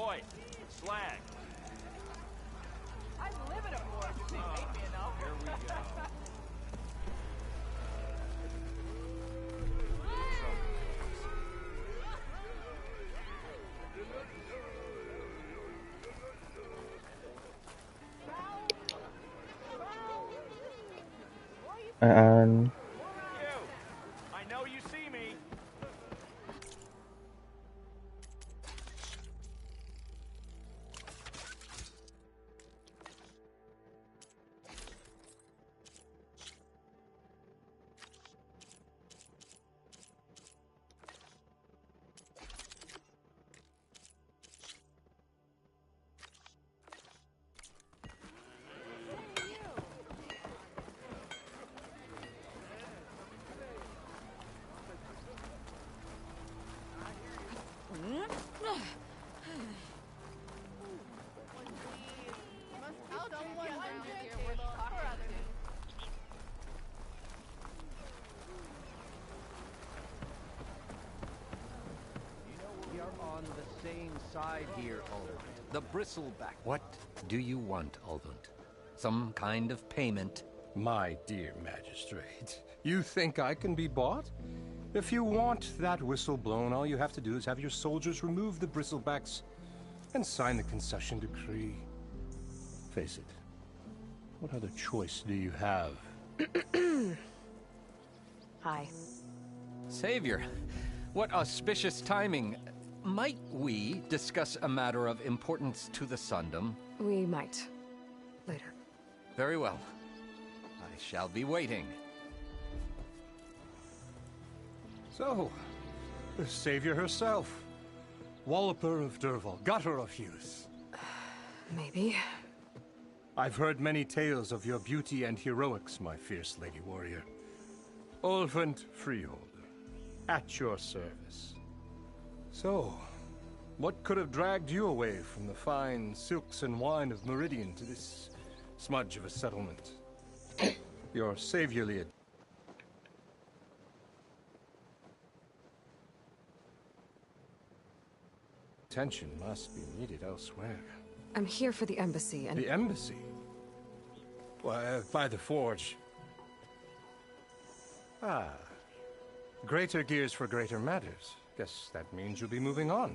Oi, slag. I'd live in a forge if they paid me enough. Here we go. And I know you see me. We are on the same side here, Ulrich. The bristleback. What do you want, Ulrich? Some kind of payment? My dear magistrate, you think I can be bought? If you want that whistle blown, all you have to do is have your soldiers remove the bristlebacks and sign the concession decree. Face it, what other choice do you have? Hi. Savior, what auspicious timing. Might we discuss a matter of importance to the Sundom? We might. Later. Very well. I shall be waiting. So, the savior herself. Walloper of Derval, gutter of youth. Maybe. I've heard many tales of your beauty and heroics, my fierce lady warrior. Ulfant Freeholder, at your service. So, what could have dragged you away from the fine silks and wine of Meridian to this smudge of a settlement? Your saviorly attention must be needed elsewhere. I'm here for the embassy and... The embassy? Why, by the forge. Ah. Greater gears for greater matters. Guess that means you'll be moving on.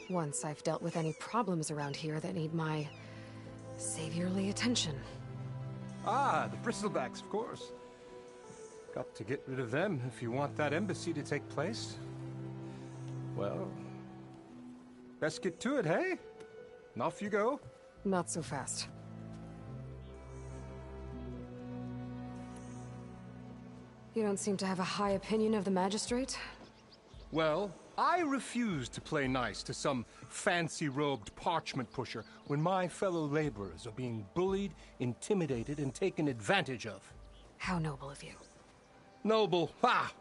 Once I've dealt with any problems around here that need my saviorly attention. Ah, the bristlebacks, of course. Got to get rid of them if you want that embassy to take place. Well, best get to it, hey? And off you go. Not so fast. You don't seem to have a high opinion of the magistrate? Well, I refuse to play nice to some fancy-robed parchment pusher when my fellow laborers are being bullied, intimidated, and taken advantage of. How noble of you. Noble? Ha!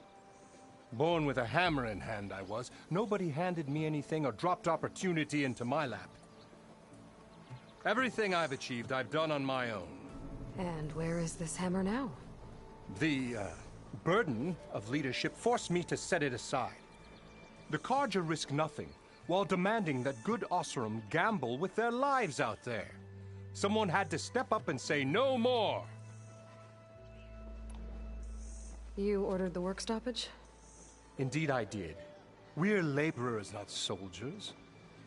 Born with a hammer in hand, I was. Nobody handed me anything or dropped opportunity into my lap. Everything I've achieved, I've done on my own. And where is this hammer now? The, burden of leadership forced me to set it aside. The Carja risk nothing, while demanding that good Osseram gamble with their lives out there. Someone had to step up and say no more. You ordered the work stoppage? Indeed I did. We're laborers, not soldiers.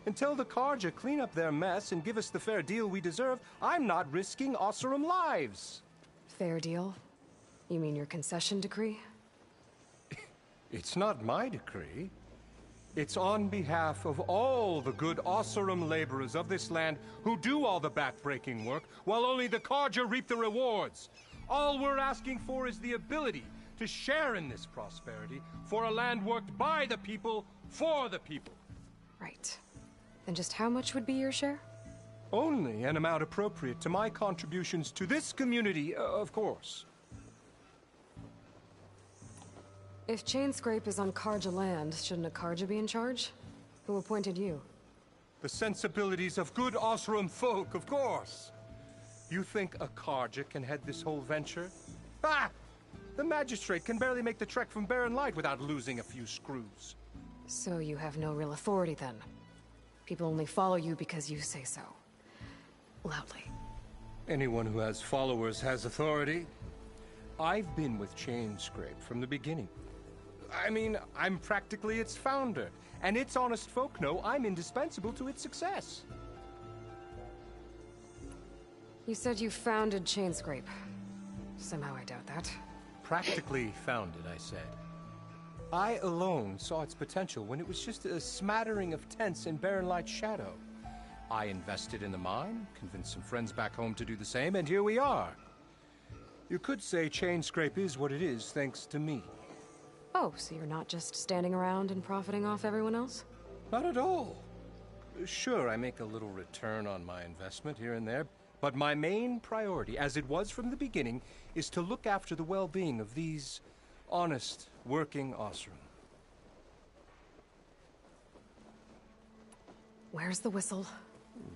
Until the Carja clean up their mess and give us the fair deal we deserve, I'm not risking Osseram lives. Fair deal? You mean your concession decree? It's not my decree. It's on behalf of all the good Osseram laborers of this land who do all the back-breaking work, while only the Carja reap the rewards. All we're asking for is the ability to share in this prosperity for a land worked by the people, for the people. Right. And just how much would be your share? Only an amount appropriate to my contributions to this community, of course. If Chainscrape is on Carja land, shouldn't a Carja be in charge? Who appointed you? The sensibilities of good Osseram folk, of course. You think a Carja can head this whole venture? Ah! The magistrate can barely make the trek from Barren Light without losing a few screws. So you have no real authority then? People only follow you because you say so. Loudly. Anyone who has followers has authority. I've been with Chainscrape from the beginning. I mean, I'm practically its founder, and its honest folk know I'm indispensable to its success. You said you founded Chainscrape. Somehow I doubt that. Practically founded, I said. I alone saw its potential when it was just a smattering of tents in Barren Light's shadow. I invested in the mine, convinced some friends back home to do the same, and here we are. You could say Chainscrape is what it is thanks to me. Oh, so you're not just standing around and profiting off everyone else? Not at all. Sure, I make a little return on my investment here and there, but my main priority, as it was from the beginning, is to look after the well-being of these honest, working Osram. Where's the whistle?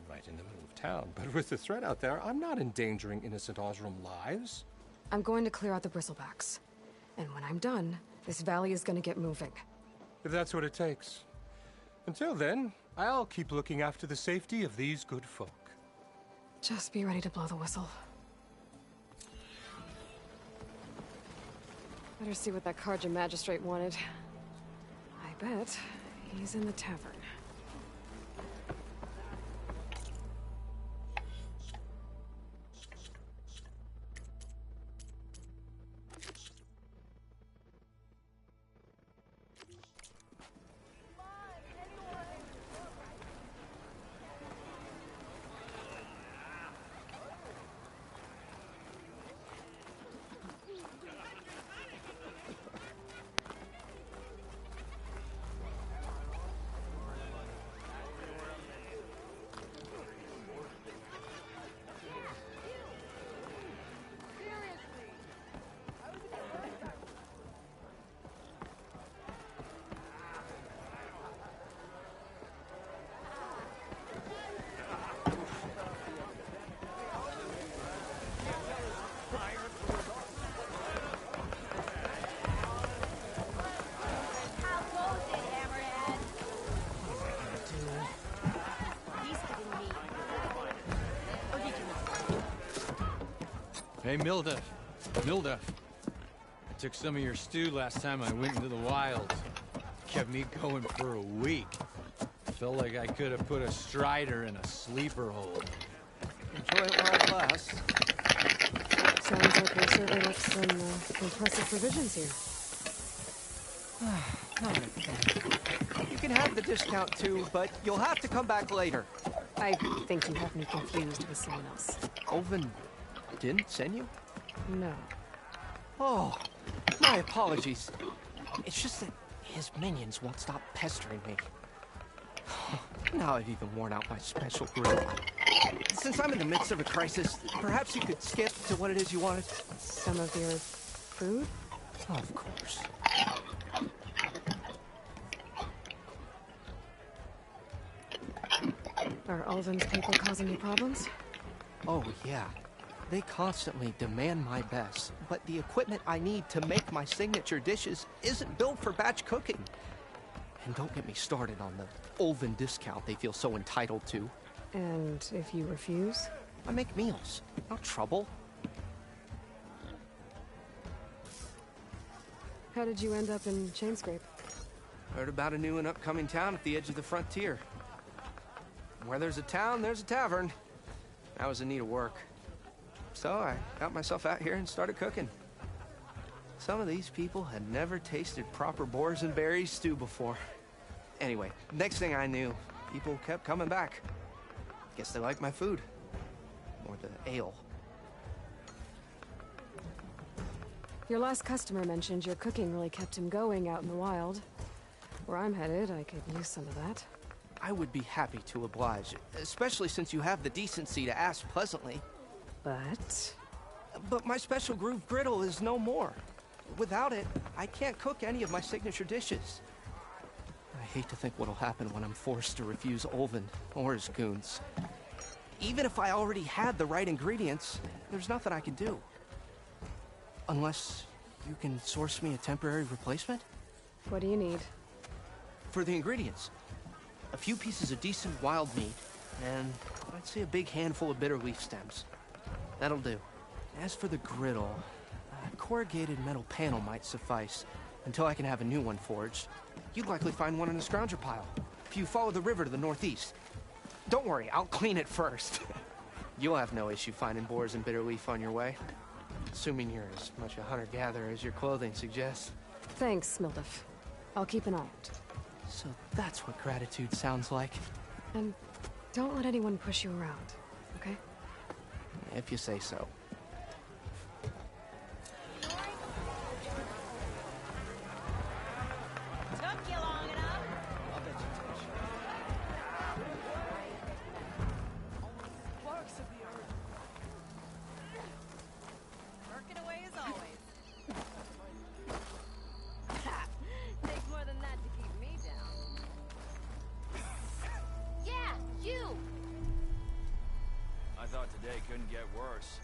Right in the middle of town, but with the threat out there, I'm not endangering innocent Osram lives. I'm going to clear out the bristlebacks. And when I'm done, this valley is gonna get moving. If that's what it takes. Until then, I'll keep looking after the safety of these good folk. Just be ready to blow the whistle. Better see what that Carja magistrate wanted. I bet he's in the tavern. Hey, Milda. I took some of your stew last time I went into the wilds. Kept me going for a week. Felt like I could have put a strider in a sleeper hole. Enjoy it while it lasts. Sounds like they certainly left some impressive provisions here. Not a thing. You can have the discount too, but you'll have to come back later. I think you have me confused with someone else. Owen didn't send you? No. Oh, my apologies. It's just that his minions won't stop pestering me. Now I've even worn out my special grill. Since I'm in the midst of a crisis, perhaps you could skip to what it is you wanted? Some of your food? Of course. Are Ulvin's people causing you problems? Oh, yeah. They constantly demand my best, but the equipment I need to make my signature dishes isn't built for batch cooking. And don't get me started on the Ulvin discount they feel so entitled to. And if you refuse? I make meals, no trouble. How did you end up in Chainscrape? Heard about a new and upcoming town at the edge of the frontier. Where there's a town, there's a tavern. I was in need of work. So I got myself out here and started cooking. Some of these people had never tasted proper boars and berries stew before. Anyway, next thing I knew, people kept coming back. Guess they liked my food. Or the ale. Your last customer mentioned your cooking really kept him going out in the wild. Where I'm headed, I could use some of that. I would be happy to oblige, especially since you have the decency to ask pleasantly. But my special groove griddle is no more. Without it, I can't cook any of my signature dishes. I hate to think what'll happen when I'm forced to refuse Ulvin or his goons. Even if I already had the right ingredients, there's nothing I can do. Unless you can source me a temporary replacement? What do you need? For the ingredients. a few pieces of decent wild meat, and I'd say a big handful of bitter leaf stems. That'll do. As for the griddle, a corrugated metal panel might suffice, until I can have a new one forged. You'd likely find one in a scrounger pile, if you follow the river to the northeast. Don't worry, I'll clean it first. You'll have no issue finding boars and bitter leaf on your way. Assuming you're as much a hunter-gatherer as your clothing suggests. Thanks, Smildiff. I'll keep an eye out. So that's what gratitude sounds like. And don't let anyone push you around, okay? If you say so. Took you long enough. I'll bet you touch. Works of the earth. Working away as always. Takes more than that to keep me down. Yeah, you! I thought today couldn't get worse.